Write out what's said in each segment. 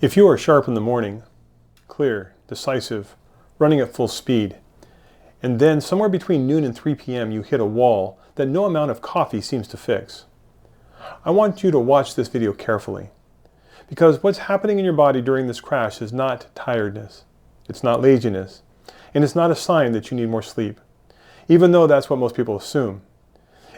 If you are sharp in the morning, clear, decisive, running at full speed, and then somewhere between noon and 3 p.m. you hit a wall that no amount of coffee seems to fix, I want you to watch this video carefully, because what's happening in your body during this crash is not tiredness, it's not laziness, and it's not a sign that you need more sleep, even though that's what most people assume.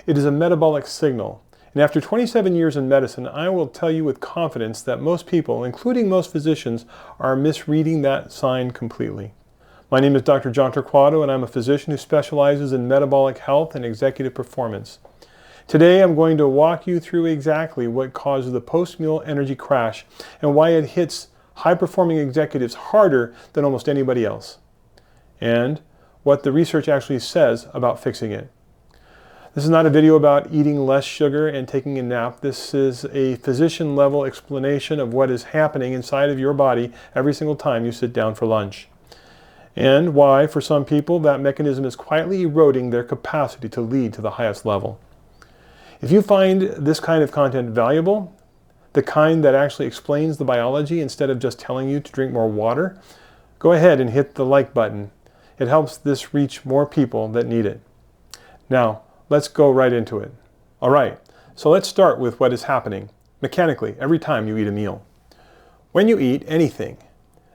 It is a metabolic signal. And after 27 years in medicine, I will tell you with confidence that most people, including most physicians, are misreading that sign completely. My name is Dr. John Torquato, and I'm a physician who specializes in metabolic health and executive performance. Today, I'm going to walk you through exactly what causes the post-meal energy crash and why it hits high-performing executives harder than almost anybody else, and what the research actually says about fixing it. This is not a video about eating less sugar and taking a nap. This is a physician-level explanation of what is happening inside of your body every single time you sit down for lunch, and why, for some people, that mechanism is quietly eroding their capacity to lead to the highest level. If you find this kind of content valuable, the kind that actually explains the biology instead of just telling you to drink more water, go ahead and hit the like button. It helps this reach more people that need it. Now, let's go right into it. All right, so let's start with what is happening mechanically every time you eat a meal. When you eat anything,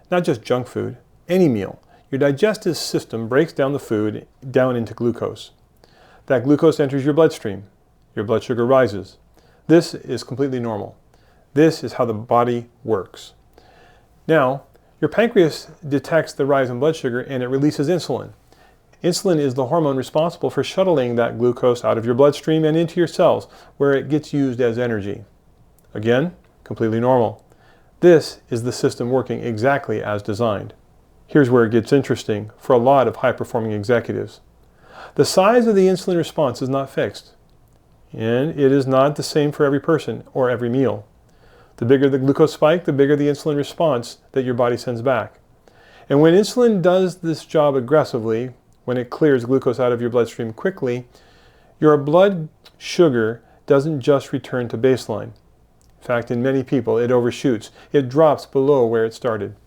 not just junk food, any meal, your digestive system breaks down the food down into glucose. That glucose enters your bloodstream. Your blood sugar rises. This is completely normal. This is how the body works. Now, your pancreas detects the rise in blood sugar and it releases insulin. Insulin is the hormone responsible for shuttling that glucose out of your bloodstream and into your cells, where it gets used as energy. Again, completely normal. This is the system working exactly as designed. Here's where it gets interesting for a lot of high-performing executives. The size of the insulin response is not fixed, and it is not the same for every person or every meal. The bigger the glucose spike, the bigger the insulin response that your body sends back. And when insulin does this job aggressively, when it clears glucose out of your bloodstream quickly, your blood sugar doesn't just return to baseline. In fact, in many people, it overshoots. It drops below where it started.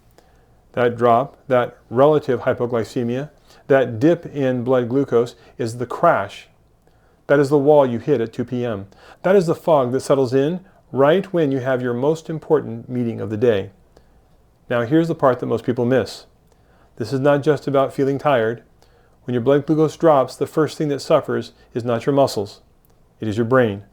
That drop, that relative hypoglycemia, that dip in blood glucose is the crash. That is the wall you hit at 2 p.m. That is the fog that settles in right when you have your most important meeting of the day. Now here's the part that most people miss. This is not just about feeling tired. When your blood glucose drops, the first thing that suffers is not your muscles. It is your brain,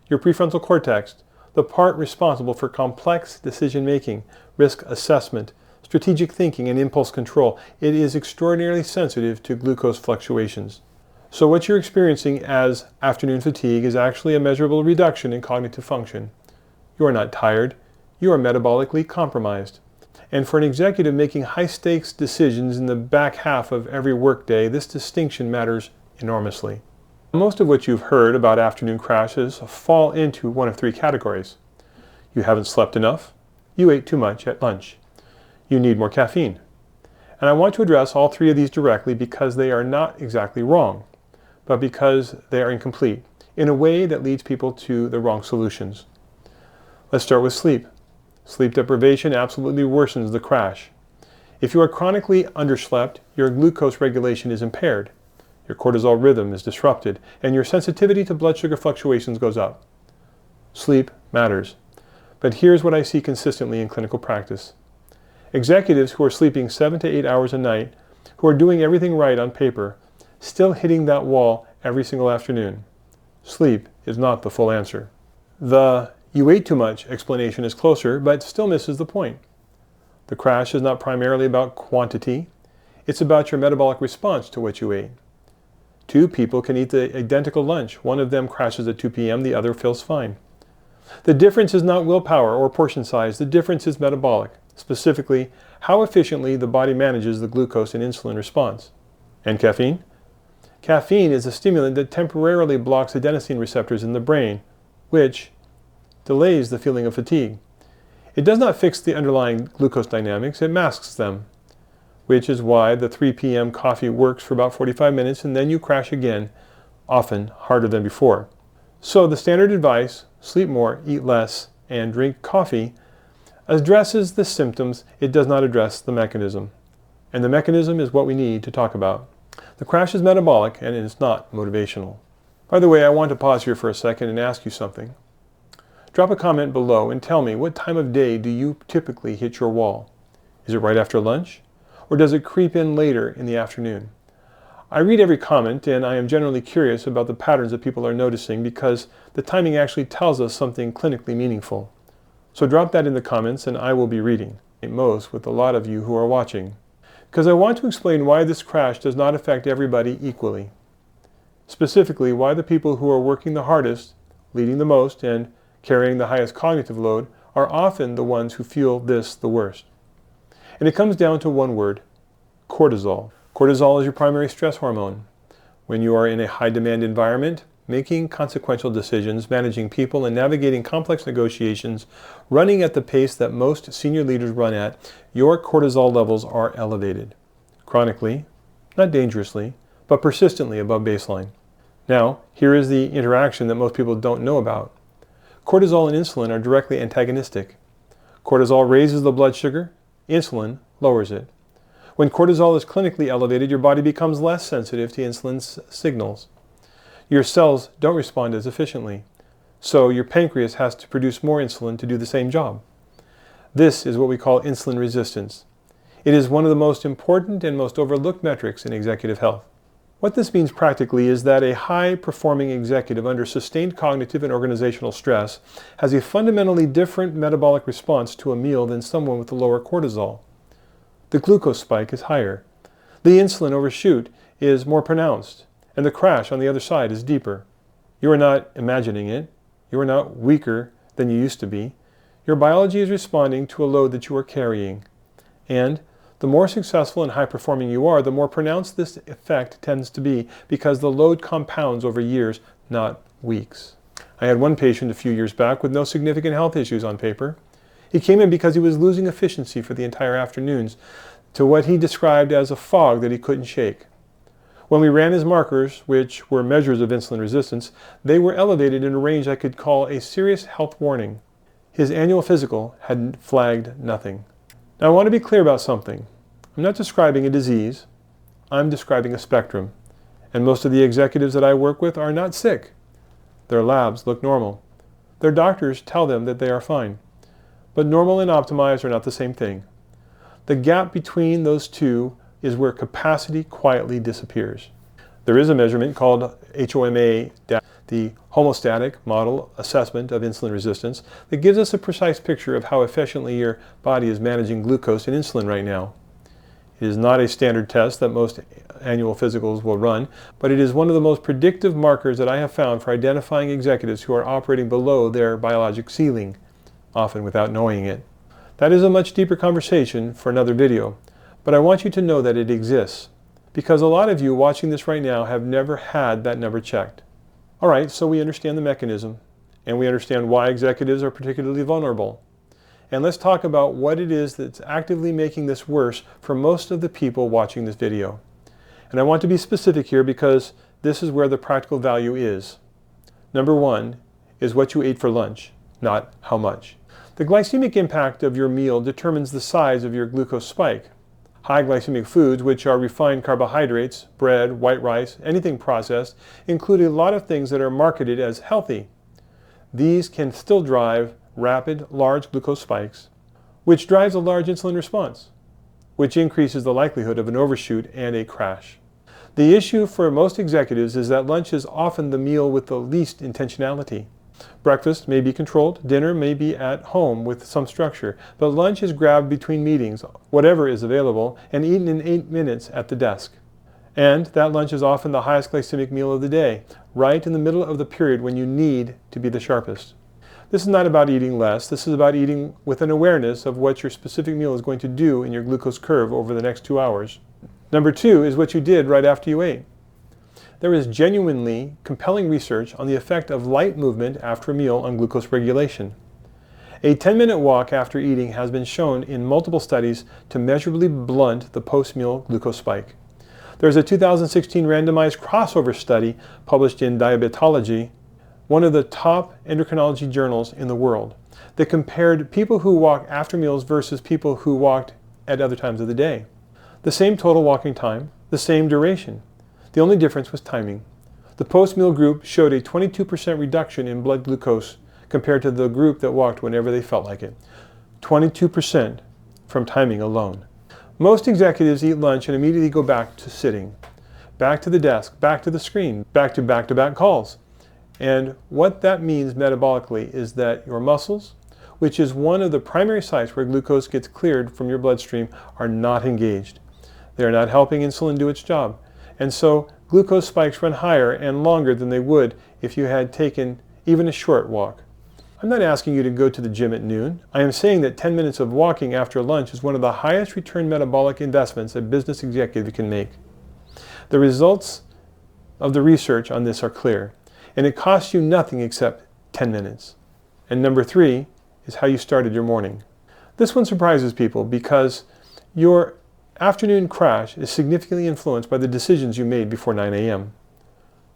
your prefrontal cortex, the part responsible for complex decision-making, risk assessment, strategic thinking, and impulse control. It is extraordinarily sensitive to glucose fluctuations. So what you're experiencing as afternoon fatigue is actually a measurable reduction in cognitive function. You are not tired. You are metabolically compromised. And for an executive making high-stakes decisions in the back half of every workday, this distinction matters enormously. Most of what you've heard about afternoon crashes fall into one of three categories. You haven't slept enough. You ate too much at lunch. You need more caffeine. And I want to address all three of these directly because they are not exactly wrong, but because they are incomplete in a way that leads people to the wrong solutions. Let's start with sleep. Sleep deprivation absolutely worsens the crash. If you are chronically underslept, your glucose regulation is impaired, your cortisol rhythm is disrupted, and your sensitivity to blood sugar fluctuations goes up. Sleep matters. But here's what I see consistently in clinical practice. Executives who are sleeping 7 to 8 hours a night, who are doing everything right on paper, still hitting that wall every single afternoon. Sleep is not the full answer. The "you ate too much" explanation is closer, but still misses the point. The crash is not primarily about quantity. It's about your metabolic response to what you ate. Two people can eat the identical lunch. One of them crashes at 2 p.m., the other feels fine. The difference is not willpower or portion size. The difference is metabolic, specifically how efficiently the body manages the glucose and insulin response. And caffeine? Caffeine is a stimulant that temporarily blocks adenosine receptors in the brain, which delays the feeling of fatigue. It does not fix the underlying glucose dynamics, it masks them, which is why the 3 p.m. coffee works for about 45 minutes and then you crash again, often harder than before. So the standard advice, sleep more, eat less, and drink coffee, addresses the symptoms, it does not address the mechanism. And the mechanism is what we need to talk about. The crash is metabolic and it is not motivational. By the way, I want to pause here for a second and ask you something. Drop a comment below and tell me, what time of day do you typically hit your wall? Is it right after lunch? Or does it creep in later in the afternoon? I read every comment and I am generally curious about the patterns that people are noticing because the timing actually tells us something clinically meaningful. So drop that in the comments and I will be reading, most with a lot of you who are watching. Because I want to explain why this crash does not affect everybody equally. Specifically, why the people who are working the hardest, leading the most, and carrying the highest cognitive load are often the ones who feel this the worst. And it comes down to one word: cortisol. Cortisol is your primary stress hormone. When you are in a high-demand environment, making consequential decisions, managing people, and navigating complex negotiations, running at the pace that most senior leaders run at, your cortisol levels are elevated. Chronically, not dangerously, but persistently above baseline. Now, here is the interaction that most people don't know about. Cortisol and insulin are directly antagonistic. Cortisol raises the blood sugar, insulin lowers it. When cortisol is clinically elevated, your body becomes less sensitive to insulin's signals. Your cells don't respond as efficiently, so your pancreas has to produce more insulin to do the same job. This is what we call insulin resistance. It is one of the most important and most overlooked metrics in executive health. What this means practically is that a high-performing executive under sustained cognitive and organizational stress has a fundamentally different metabolic response to a meal than someone with a lower cortisol. The glucose spike is higher. The insulin overshoot is more pronounced, and the crash on the other side is deeper. You are not imagining it. You are not weaker than you used to be. Your biology is responding to a load that you are carrying. And the more successful and high-performing you are, the more pronounced this effect tends to be because the load compounds over years, not weeks. I had one patient a few years back with no significant health issues on paper. He came in because he was losing efficiency for the entire afternoons to what he described as a fog that he couldn't shake. When we ran his markers, which were measures of insulin resistance, they were elevated in a range I could call a serious health warning. His annual physical had flagged nothing. Now I want to be clear about something. I'm not describing a disease. I'm describing a spectrum. And most of the executives that I work with are not sick. Their labs look normal. Their doctors tell them that they are fine. But normal and optimized are not the same thing. The gap between those two is where capacity quietly disappears. There is a measurement called HOMA, the homeostatic model assessment of insulin resistance, that gives us a precise picture of how efficiently your body is managing glucose and insulin right now. It is not a standard test that most annual physicals will run, but it is one of the most predictive markers that I have found for identifying executives who are operating below their biologic ceiling, often without knowing it. That is a much deeper conversation for another video, but I want you to know that it exists, because a lot of you watching this right now have never had that number checked. All right, so we understand the mechanism, and we understand why executives are particularly vulnerable. And let's talk about what it is that's actively making this worse for most of the people watching this video. And I want to be specific here because this is where the practical value is. Number one is what you ate for lunch, not how much. The glycemic impact of your meal determines the size of your glucose spike. High glycemic foods, which are refined carbohydrates, bread, white rice, anything processed, include a lot of things that are marketed as healthy. These can still drive rapid, large glucose spikes, which drives a large insulin response, which increases the likelihood of an overshoot and a crash. The issue for most executives is that lunch is often the meal with the least intentionality. Breakfast may be controlled, dinner may be at home with some structure, but lunch is grabbed between meetings, whatever is available, and eaten in 8 minutes at the desk. And that lunch is often the highest glycemic meal of the day, right in the middle of the period when you need to be the sharpest. This is not about eating less, this is about eating with an awareness of what your specific meal is going to do in your glucose curve over the next 2 hours. Number two is what you did right after you ate. There is genuinely compelling research on the effect of light movement after a meal on glucose regulation. A 10-minute walk after eating has been shown in multiple studies to measurably blunt the post-meal glucose spike. There's a 2016 randomized crossover study published in Diabetology, one of the top endocrinology journals in the world, They compared people who walk after meals versus people who walked at other times of the day. The same total walking time, the same duration. The only difference was timing. The post-meal group showed a 22% reduction in blood glucose compared to the group that walked whenever they felt like it. 22% from timing alone. Most executives eat lunch and immediately go back to sitting, back to the desk, back to the screen, back to back-to-back calls. And what that means metabolically is that your muscles, which is one of the primary sites where glucose gets cleared from your bloodstream, are not engaged. They are not helping insulin do its job. And so glucose spikes run higher and longer than they would if you had taken even a short walk. I'm not asking you to go to the gym at noon. I am saying that 10 minutes of walking after lunch is one of the highest return metabolic investments a business executive can make. The results of the research on this are clear, and it costs you nothing except 10 minutes. And number 3 is how you started your morning. This one surprises people because your afternoon crash is significantly influenced by the decisions you made before 9 a.m.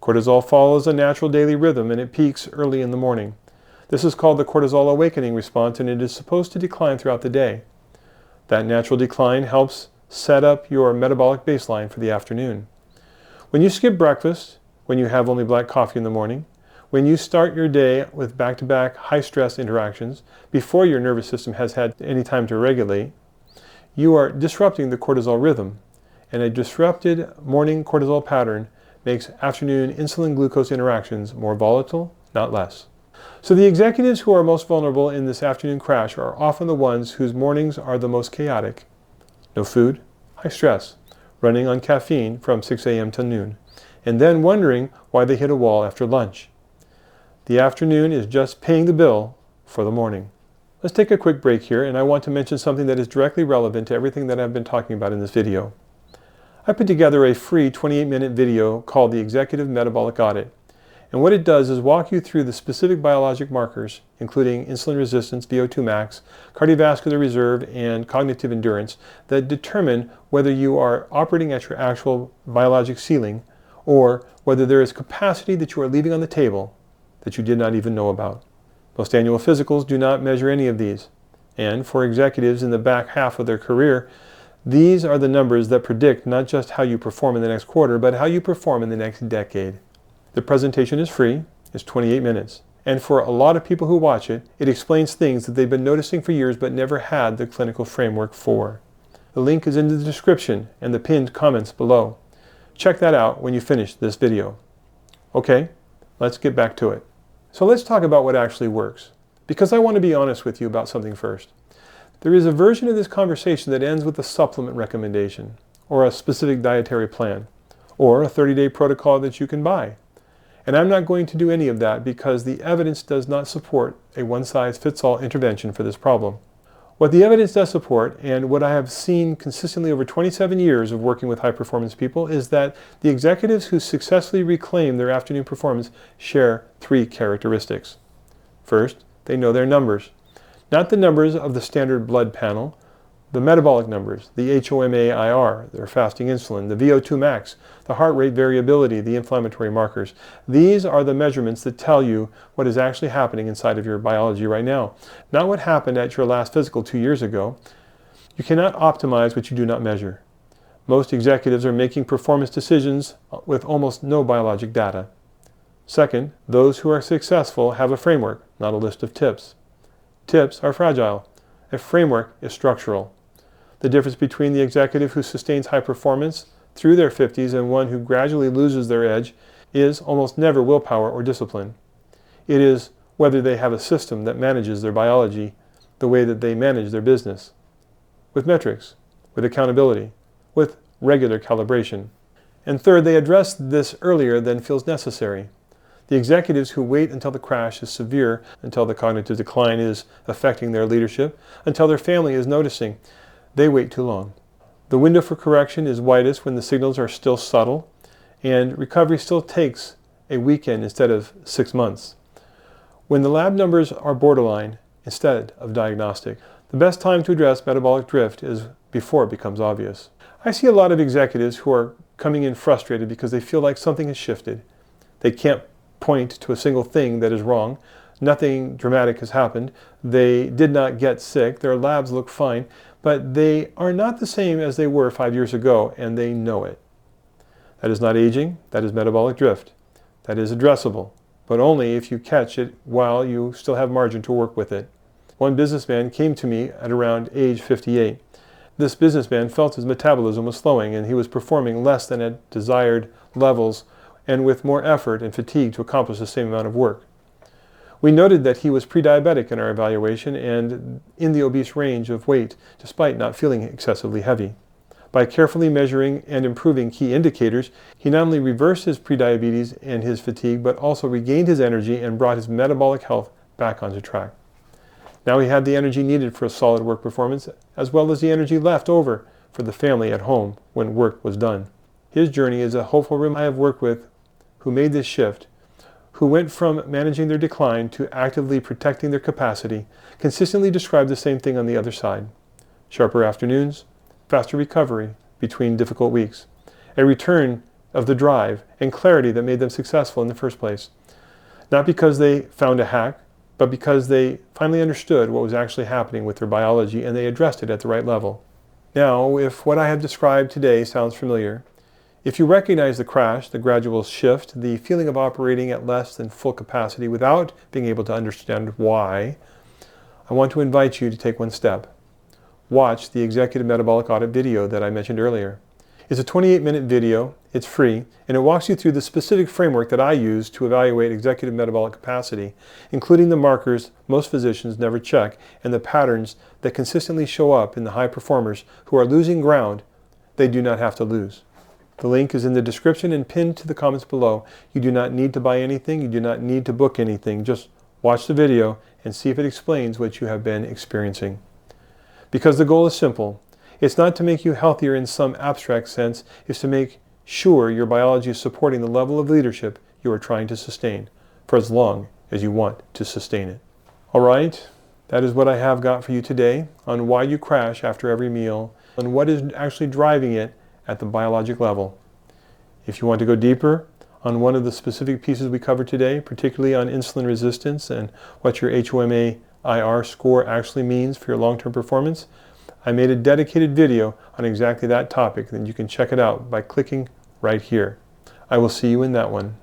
Cortisol follows a natural daily rhythm and it peaks early in the morning. This is called the cortisol awakening response, and it is supposed to decline throughout the day. That natural decline helps set up your metabolic baseline for the afternoon. When you skip breakfast, when you have only black coffee in the morning, when you start your day with back-to-back high-stress interactions before your nervous system has had any time to regulate, you are disrupting the cortisol rhythm, and a disrupted morning cortisol pattern makes afternoon insulin-glucose interactions more volatile, not less. So the executives who are most vulnerable in this afternoon crash are often the ones whose mornings are the most chaotic. No food, high stress, running on caffeine from 6 a.m. to noon, and then wondering why they hit a wall after lunch. The afternoon is just paying the bill for the morning. Let's take a quick break here, and I want to mention something that is directly relevant to everything that I've been talking about in this video. I put together a free 28-minute video called the Executive Metabolic Audit. And what it does is walk you through the specific biologic markers, including insulin resistance, VO2 max, cardiovascular reserve, and cognitive endurance, that determine whether you are operating at your actual biologic ceiling or whether there is capacity that you are leaving on the table that you did not even know about. Most annual physicals do not measure any of these. And for executives in the back half of their career, these are the numbers that predict not just how you perform in the next quarter, but how you perform in the next decade. The presentation is free, it's 28 minutes, and for a lot of people who watch it, it explains things that they've been noticing for years but never had the clinical framework for. The link is in the description and the pinned comments below. Check that out when you finish this video. Okay, let's get back to it. So let's talk about what actually works, because I want to be honest with you about something first. There is a version of this conversation that ends with a supplement recommendation, or a specific dietary plan, or a 30-day protocol that you can buy. And I'm not going to do any of that because the evidence does not support a one-size-fits-all intervention for this problem. What the evidence does support, and what I have seen consistently over 27 years of working with high-performance people, is that the executives who successfully reclaim their afternoon performance share 3 characteristics. First, they know their numbers. Not the numbers of the standard blood panel, the metabolic numbers, the HOMA-IR, their fasting insulin, the VO2 max, the heart rate variability, the inflammatory markers. These are the measurements that tell you what is actually happening inside of your biology right now. Not what happened at your last physical 2 years ago. You cannot optimize what you do not measure. Most executives are making performance decisions with almost no biologic data. Second, those who are successful have a framework, not a list of tips. Tips are fragile. A framework is structural. The difference between the executive who sustains high performance through their 50s and one who gradually loses their edge is almost never willpower or discipline. It is whether they have a system that manages their biology the way that they manage their business. With metrics, with accountability, with regular calibration. And third, they address this earlier than feels necessary. The executives who wait until the crash is severe, until the cognitive decline is affecting their leadership, until their family is noticing, they wait too long. The window for correction is widest when the signals are still subtle, and recovery still takes a weekend instead of 6 months. When the lab numbers are borderline instead of diagnostic, the best time to address metabolic drift is before it becomes obvious. I see a lot of executives who are coming in frustrated because they feel like something has shifted. They can't point to a single thing that is wrong. Nothing dramatic has happened. They did not get sick. Their labs look fine, but they are not the same as they were 5 years ago, and they know it. That is not aging. That is metabolic drift. That is addressable, but only if you catch it while you still have margin to work with it. One businessman came to me at around age 58. This businessman felt his metabolism was slowing and he was performing less than at desired levels and with more effort and fatigue to accomplish the same amount of work. We noted that he was pre-diabetic in our evaluation and in the obese range of weight, despite not feeling excessively heavy. By carefully measuring and improving key indicators, he not only reversed his prediabetes and his fatigue, but also regained his energy and brought his metabolic health back onto track. Now he had the energy needed for a solid work performance, as well as the energy left over for the family at home when work was done. His journey is a hopeful woman I have worked with who made this shift, who went from managing their decline to actively protecting their capacity, consistently described the same thing on the other side. Sharper afternoons, faster recovery between difficult weeks, a return of the drive and clarity that made them successful in the first place. Not because they found a hack, but because they finally understood what was actually happening with their biology and they addressed it at the right level. Now, if what I have described today sounds familiar, if you recognize the crash, the gradual shift, the feeling of operating at less than full capacity without being able to understand why, I want to invite you to take one step. Watch the Executive Metabolic Audit video that I mentioned earlier. It's a 28-minute video, it's free, and it walks you through the specific framework that I use to evaluate executive metabolic capacity, including the markers most physicians never check and the patterns that consistently show up in the high performers who are losing ground they do not have to lose. The link is in the description and pinned to the comments below. You do not need to buy anything, you do not need to book anything, just watch the video and see if it explains what you have been experiencing. Because the goal is simple. It's not to make you healthier in some abstract sense, it's to make sure your biology is supporting the level of leadership you are trying to sustain, for as long as you want to sustain it. All right, that is what I have got for you today on why you crash after every meal and what is actually driving it at the biologic level. If you want to go deeper on one of the specific pieces we covered today, particularly on insulin resistance and what your HOMA-IR score actually means for your long-term performance, I made a dedicated video on exactly that topic, and you can check it out by clicking right here. I will see you in that one.